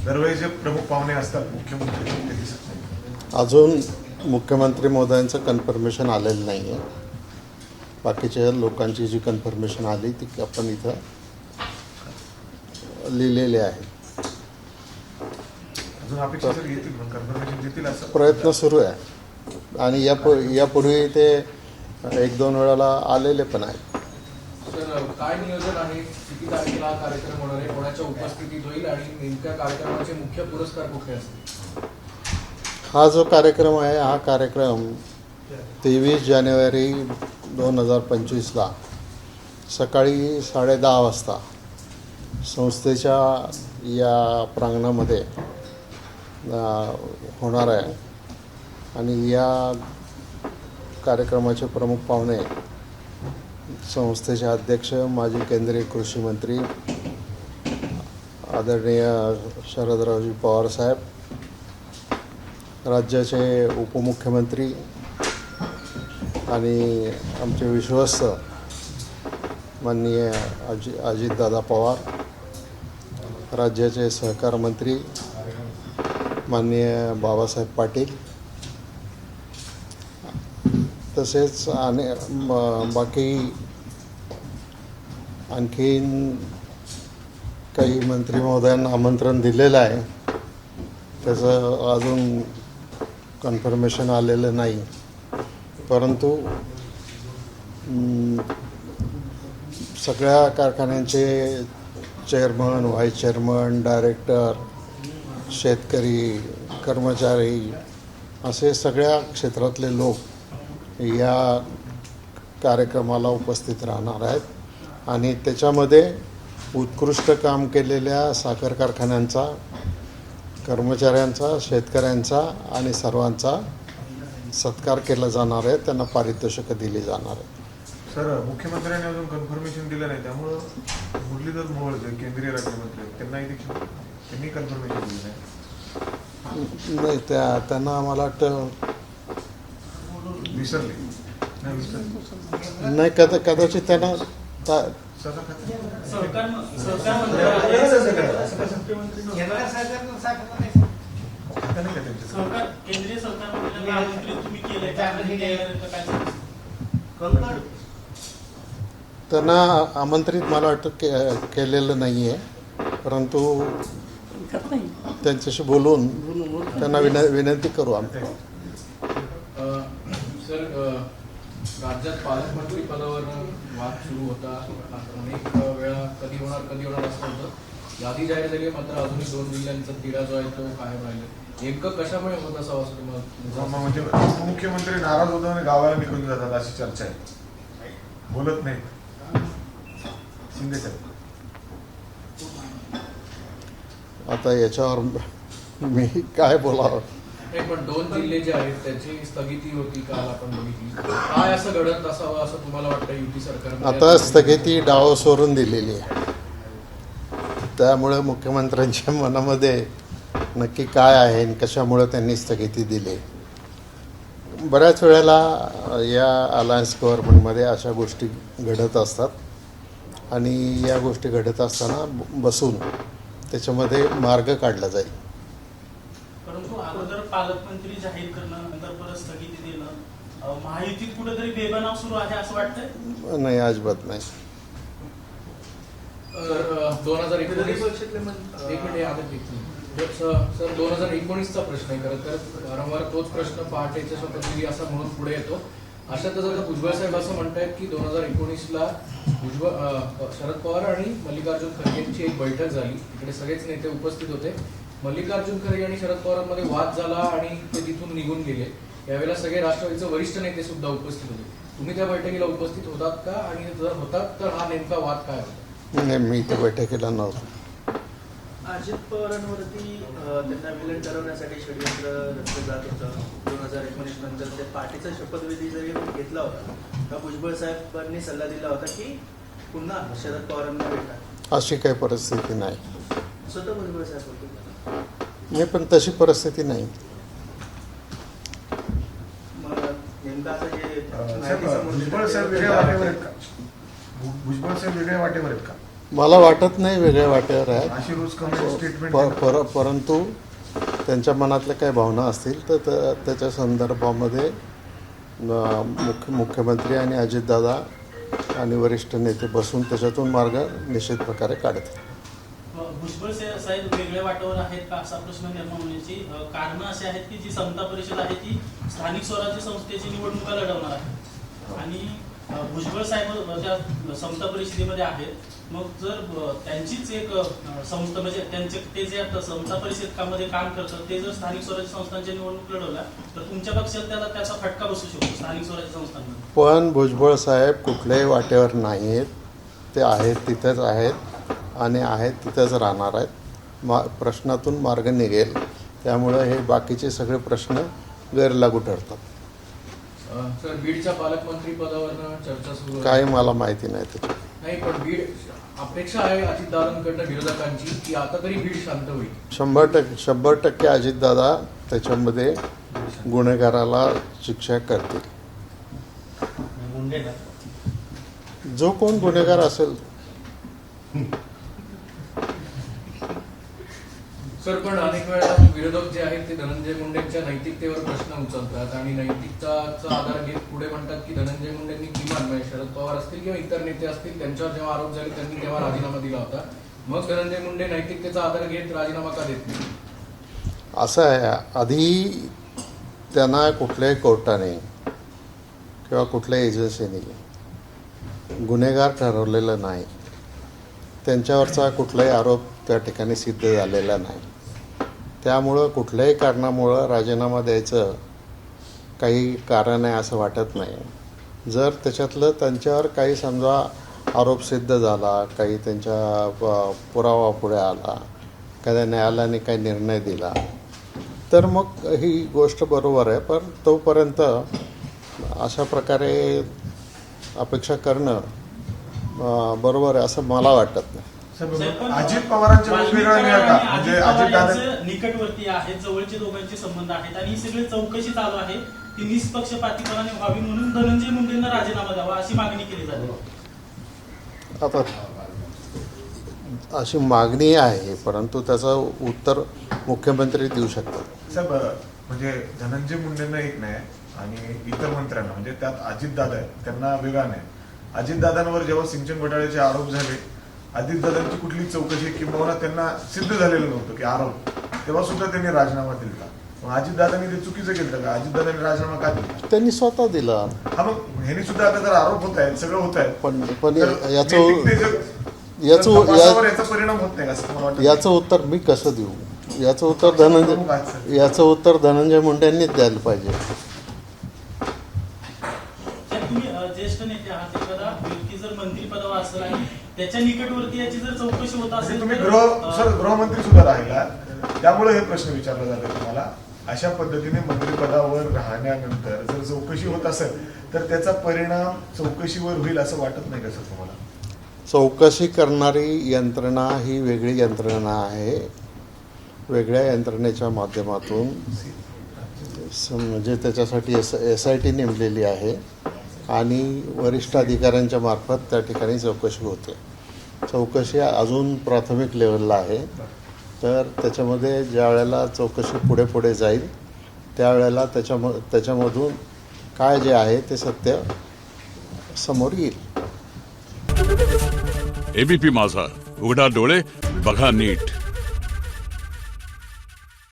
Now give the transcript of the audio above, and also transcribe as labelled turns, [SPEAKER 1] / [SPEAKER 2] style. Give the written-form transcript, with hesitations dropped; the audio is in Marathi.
[SPEAKER 1] दरवेळी जे प्रमुख पाहुणे असतात मुख्यमंत्री ते दिसत नाही.
[SPEAKER 2] अजून मुख्यमंत्री महोदयांचं कन्फर्मेशन आलेलं नाही आहे. बाकीच्या लोकांची जी कन्फर्मेशन आली ती आपण इथं लिहिलेली आहे.
[SPEAKER 1] अजून अपेक्षा जर येतील पण कन्फर्मेशन देतील असं
[SPEAKER 2] प्रयत्न सुरू आहे आणि यापूर्वी ते 1-2 वेळाला आलेले पण आहेत.
[SPEAKER 3] सर, काय नियोजन आहे? किती तारखेला हा कार्यक्रम होणार आहे? कोणाच्या उपस्थितीत होईल आणि नेमक्या कार्यक्रमाचे मुख्य पुरस्कार कुठले असतील?
[SPEAKER 2] हा जो कार्यक्रम आहे हा कार्यक्रम 23 जानेवारी 2025ला सकाळी 10:30 वाजता संस्थेच्या या प्रांगणामध्ये होणार आहे. आणि या कार्यक्रमाचे प्रमुख पाहुणे संस्थेचे अध्यक्ष माजी केंद्रीय कृषी मंत्री आदरणीय शरदरावजी पवार साहेब, राज्याचे उपमुख्यमंत्री आणि आमचे विश्वस्त माननीय अजितदादा पवार, राज्याचे सहकार मंत्री माननीय बाबासाहेब पाटील, तसेच बाकी आणखीन काही मंत्री महोदयांना आमंत्रण दिलेलं आहे. त्याचं अजून कन्फर्मेशन आलेलं नाही, परंतु सगळ्या कारखान्यांचे चेअरमन, व्हाईस चेअरमन, डायरेक्टर, शेतकरी, कर्मचारी असे सगळ्या क्षेत्रातले लोक या कार्यक्रमाला उपस्थित राहणार आहेत. आणि त्याच्यामध्ये उत्कृष्ट काम केलेल्या साखर कारखान्यांचा, कर्मचाऱ्यांचा, शेतकऱ्यांचा आणि सर्वांचा सत्कार केला जाणार आहे. त्यांना पारितोषिकं दिली जाणार आहेत.
[SPEAKER 1] सर, मुख्यमंत्र्यांनी अजून कन्फर्मेशन दिलं नाही, त्यामुळं मुरलीधर मोहोळ जे केंद्रीय राज्यमंत्री आहेत त्यांनी कन्फर्मेशन दिलं नाही.
[SPEAKER 2] नाही, त्यांना मला वाटतं
[SPEAKER 1] विसरले
[SPEAKER 2] नाही, कदाचित त्यांना
[SPEAKER 4] केंद्रीय सरकारला आमंत्रित तुम्ही
[SPEAKER 2] त्यांना आमंत्रित मला वाटतं केलेलं नाही आहे, परंतु त्यांच्याशी बोलून त्यांना विनंती करू आम्ही.
[SPEAKER 3] सर, राज्यात पालकमंत्री पदावर वाद सुरू होता. अनेक वेळा कधी होणार असं होतं. यादी जाहीर झाली आहे, मात्र अजूनही 2 जिल्ह्यांचा तिढा जो आहे तो कायम राहिला. नेमकं कशामुळे होत असावं असं तुम्हाला?
[SPEAKER 1] म्हणजे उपमुख्यमंत्री नाराज होतात आणि गावाला निघून जातात अशी चर्चा आहे. बोलत नाही शिंदे साहेब.
[SPEAKER 2] आता याच्यावर मी काय बोलावं?
[SPEAKER 3] पण 2 जिल्हे जे आहेत त्याची स्थगिती होती, काल आपण बघितली. काय असं घडत असावं असं तुम्हाला वाटतं युती सरकार?
[SPEAKER 2] आता स्थगिती डावसवरून दिलेली आहे. त्यामुळे मुख्यमंत्र्यांच्या मनामध्ये नक्की काय आहे आणि कशामुळे त्यांनी स्थगिती दिली. बऱ्याच वेळेला या अलायन्स गव्हर्नमेंटमध्ये अशा गोष्टी घडत असतात आणि या गोष्टी घडत असताना बसून त्याच्यामध्ये मार्ग काढला जाईल.
[SPEAKER 4] परंतु अगोदर पालकमंत्री जाहीर करणं, नंतर परत स्थगिती देणं, महायुतीत कुठेतरी बेबनाव सुरू आहे असं वाटतंय?
[SPEAKER 2] नाही, अजिबात नाही.
[SPEAKER 3] 2019चा प्रश्न आहे. खरं तर वारंवार तोच प्रश्न पहाटेच्या शपथविधी असा म्हणून पुढे येतो. अशातच आता भुजबळ साहेब असं म्हणतायत की 2019ला शरद पवार आणि मल्लिकार्जुन खरगे यांची एक बैठक झाली. इकडे सगळेच नेते उपस्थित होते. मल्लिकार्जुन खरगे आणि शरद पवारांमध्ये वाद झाला आणि ते तिथून निघून गेले. यावेळेला सगळे राष्ट्रवादीचे वरिष्ठ नेते सुद्धा उपस्थित होते. तुम्ही त्या बैठकीला उपस्थित होतात का? आणि जर होतात तर हा नेमका वाद काय होता?
[SPEAKER 2] नाही, मी त्या बैठकीला नव्हतो.
[SPEAKER 5] अजित पवारांवरती त्यांना विलन ठरवण्यासाठी षडयंत्र रचलं जात होतं. 2019 नंतर ते पार्टीचा शपथविधी जरी घेतला होता तर भुजबळ साहेबांनी सल्ला दिला होता की पुन्हा शरद पवारांना भेटा.
[SPEAKER 2] अशी काही परिस्थिती नाही.
[SPEAKER 5] स्वतः भुजबळ साहेब होते.
[SPEAKER 2] नाही, पण तशी परिस्थिती नाही.
[SPEAKER 5] मग नेमकं असं जे
[SPEAKER 1] भुजबळ साहेब वेगळ्या वाटेवर आहेत का? भुजबळ साहेब वेगळ्या वाटेवर आहेत का?
[SPEAKER 2] मला वाटत नाही वेगळ्या वाटेवर आहेत.
[SPEAKER 1] अशी रोज कमेंट स्टेटमेंट
[SPEAKER 2] परंतु त्यांच्या मनातल्या काही भावना असतील तर त्याच्या संदर्भामध्ये मुख्यमंत्री आणि अजितदादा आणि वरिष्ठ नेते बसून त्याच्यातून मार्ग निश्चित प्रकारे काढतील.
[SPEAKER 4] भुजबळ साहेब वेगळ्या वाटावर आहेत का असा प्रश्न निर्माण होण्याची कारण अशी आहेत की जी समता परिषद आहे ती स्थानिक स्वराज्य संस्थेची निवडणुका लढवणार आहे आणि भुजबळ साहेब त्या समता परिषदेमध्ये आहेत. मग जर त्यांचीच एक संस्था म्हणजे ते जे आता समता परिषदेमध्ये काम करतात ते जर स्थानिक स्वराज्य संस्थांच्या निवडणूक लढवल्या तर तुमच्या पक्षात त्याचा फटका बसू शकतो स्थानिक स्वराज्य संस्थांमध्ये.
[SPEAKER 2] पण भुजबळ साहेब कुठल्याही वाटेवर नाही आहेत. ते आहेत तिथेच आहेत आणि आहेत तिथेच राहणार आहेत. प्रश्नातून मार्ग निघेल. त्यामुळं हे बाकीचे सगळे प्रश्न गैरलागू ठरतात.
[SPEAKER 3] सर, बीडच्या पालकमंत्री पदावरनं चर्चा सुरू आहे.
[SPEAKER 2] काही मला माहिती नाही त्याची.
[SPEAKER 3] नाही, पण बीड अपेक्षा आहे अजितदादांकडनं विरोधकांची की आता तरी बीड शांत होईल.
[SPEAKER 2] 100% अजितदादा त्याच्यामध्ये गुन्हेगाराला शिक्षा करतील. जो कोण गुन्हेगार असेल.
[SPEAKER 3] सर, पण अनेक वेळा विरोधक जे आहेत ते धनंजय मुंडेंच्या नैतिकतेवर प्रश्न उचलतात आणि नैतिकताचा आधार घेत पुढे म्हणतात की धनंजय मुंडेंनी किमान म्हणजे शरद पवार असतील किंवा इतर नेते असतील त्यांच्यावर जेव्हा आरोप झाले त्यांनी तेव्हा राजीनामा दिला होता. मग धनंजय मुंडे नैतिकतेचा आधार घेत राजीनामा का देत नाही?
[SPEAKER 2] असं आहे, आधी त्यांना कुठल्याही कोर्टाने किंवा कुठल्याही एजन्सीने गुन्हेगार ठरवलेलं नाही. त्यांच्यावरचा कुठलाही आरोप त्या ठिकाणी सिद्ध झालेला नाही. त्यामुळं कुठल्याही कारणामुळं राजीनामा द्यायचं काही कारण आहे असं वाटत नाही. जर त्याच्यातलं त्यांच्यावर काही समजा आरोप सिद्ध झाला, काही त्यांच्या पुरावा पुढे आला, एखाद्या न्यायालयाने काही निर्णय दिला तर मग ही गोष्ट बरोबर आहे. पण तोपर्यंत अशा प्रकारे अपेक्षा करणं बरोबर आहे असं मला वाटत नाही.
[SPEAKER 1] अजित पवारांच्या वेगवेगळ्या मिळा का म्हणजे अजित
[SPEAKER 4] निकटवर्ती आहेत, जवळचे दोघांचे संबंध आहेत आणि ही सगळी चौकशी चालू आहे ती निष्पक्षपातीपणाने व्हावी म्हणून धनंजय मुंडेंना राजीनामा द्यावा अशी मागणी केली जाते.
[SPEAKER 2] आता अशी मागणी आहे परंतु त्याचं उत्तर मुख्यमंत्री देऊ शकतात.
[SPEAKER 1] साहेब, म्हणजे धनंजय मुंडेंना एक नाही आणि इतर मंत्र्यांना म्हणजे त्यात अजितदादा आहेत त्यांना वेगळा नाही. अजितदादांवर जेव्हा सिंचन घोटाळ्याचे आरोप झाले, अजितदादांची कुठली चौकशी किंवा त्यांना सिद्ध झालेलं नव्हतं की आरोप, तेव्हा सुद्धा त्यांनी राजीनामा दिला. मग अजितदादांनी ते चुकीचं केलं का? अजितदादांनी राजीनामा का दिला?
[SPEAKER 2] त्यांनी स्वतः दिला.
[SPEAKER 1] हा, मग ह्यांनी सुद्धा आता जर आरोप होत आहेत, सगळं होत आहे,
[SPEAKER 2] पण
[SPEAKER 1] याचा परिणाम होत नाही असं मला वाटतं.
[SPEAKER 2] याचं उत्तर मी कसं देऊ? याचं उत्तर धनंजय मुंडेंनीच द्यायला पाहिजे.
[SPEAKER 4] तुम्ही ज्येष्ठ नेते आहात, एखादा व्यक्ती जर मंत्रिपदावर असेल आणि त्याच्या निकटवर्ती याची जर चौकशी होत असेल
[SPEAKER 1] तुम्ही गृहमंत्री सुद्धा राहिला, त्यामुळे हे प्रश्न विचारला जातो तुम्हाला. अशा पद्धतीने मंत्रिपदावर राहण्यानंतर जर चौकशी होत असेल तर त्याचा परिणाम चौकशीवर होईल असं वाटत नाही का सर तुम्हाला?
[SPEAKER 2] चौकशी करणारी यंत्रणा ही वेगळी यंत्रणा आहे. वेगळ्या यंत्रणेच्या माध्यमातून म्हणजे त्याच्यासाठी SIT नेमलेली आहे आणि वरिष्ठ अधिकाऱ्यांच्या मार्फत त्या ठिकाणी चौकशी होते. चौकशी अजून प्राथमिक लेवलला आहे. तर त्याच्यामध्ये ज्या वेळेला चौकशी पुढे पुढे जाईल त्यावेळेला त्याच्यामधून काय जे आहे ते सत्य समोर येईल.
[SPEAKER 6] ABP माझा, उघडा डोळे बघा नीट.